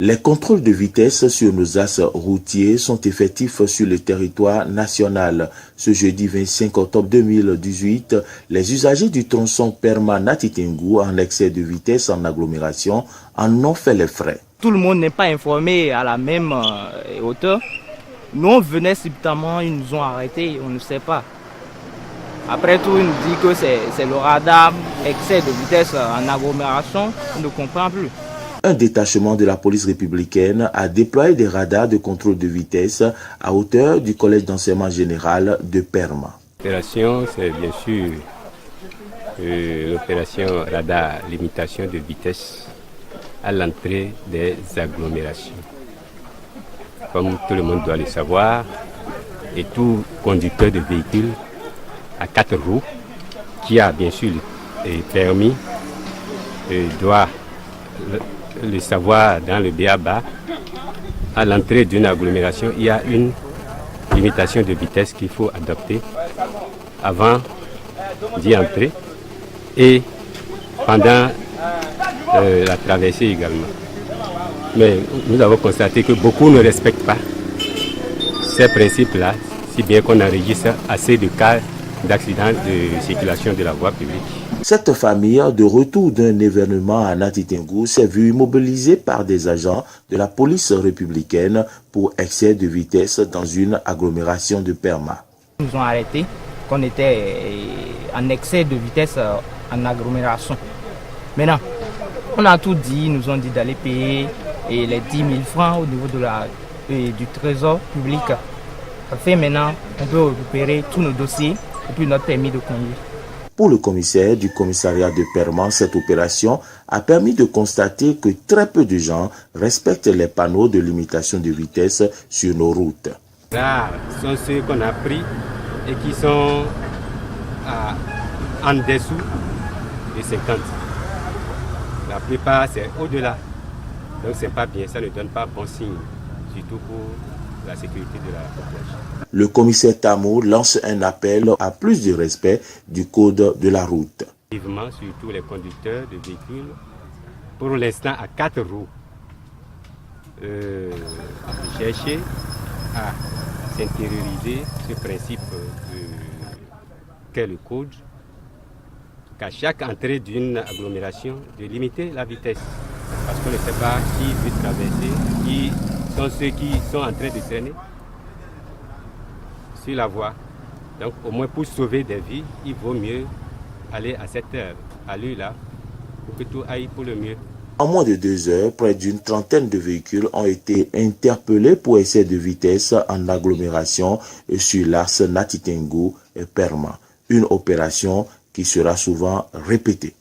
Les contrôles de vitesse sur nos axes routiers sont effectifs sur le territoire national. Ce jeudi 25 octobre 2018, les usagers du tronçon Perma-Natitingou en excès de vitesse en agglomération en ont fait les frais. Tout le monde n'est pas informé à la même hauteur. Nous, on venait subitement, ils nous ont arrêtés, on ne sait pas. Après tout, ils nous disent que c'est le radar, excès de vitesse en agglomération, on ne comprend plus. Un détachement de la police républicaine a déployé des radars de contrôle de vitesse à hauteur du collège d'enseignement général de Perma. L'opération, c'est bien sûr l'opération radar limitation de vitesse à l'entrée des agglomérations. Comme tout le monde doit le savoir, et tout conducteur de véhicule à 4 roues qui a bien sûr le permis doit le savoir dans le b.a.-ba. À l'entrée d'une agglomération, il y a une limitation de vitesse qu'il faut adopter avant d'y entrer et pendant la traversée également. Mais nous avons constaté que beaucoup ne respectent pas ces principes-là, si bien qu'on enregistre assez de cas d'accidents de circulation de la voie publique. Cette famille, de retour d'un événement à Natitingou, s'est vue mobilisée par des agents de la police républicaine pour excès de vitesse dans une agglomération de Perma. Ils nous ont arrêtés, qu'on était en excès de vitesse en agglomération. Maintenant, on a tout dit, ils nous ont dit d'aller payer les 10 000 francs au niveau du trésor public. Ça fait maintenant, on peut récupérer tous nos dossiers et puis notre permis de conduire. Pour le commissaire du commissariat de Perma, cette opération a permis de constater que très peu de gens respectent les panneaux de limitation de vitesse sur nos routes. Rares sont ceux qu'on a pris et qui sont en dessous de 50. La plupart, c'est au-delà. Donc, c'est pas bien, ça ne donne pas bon signe, surtout pour la sécurité de la population. Le commissaire Tamo lance un appel à plus de respect du code de la route. Vivement, surtout les conducteurs de véhicules, pour l'instant à 4 roues, chercher à s'intérioriser ce principe qu'est le code, qu'à chaque entrée d'une agglomération, de limiter la vitesse. Parce qu'on ne sait pas qui veut traverser, qui sont ceux qui sont en train de traîner sur la voie. Donc au moins pour sauver des vies, il vaut mieux aller à cette allure-là pour que tout aille pour le mieux. En moins de 2 heures, près d'une trentaine de véhicules ont été interpellés pour excès de vitesse en agglomération sur l'axe Natitingou et Perma. Une opération qui sera souvent répétée.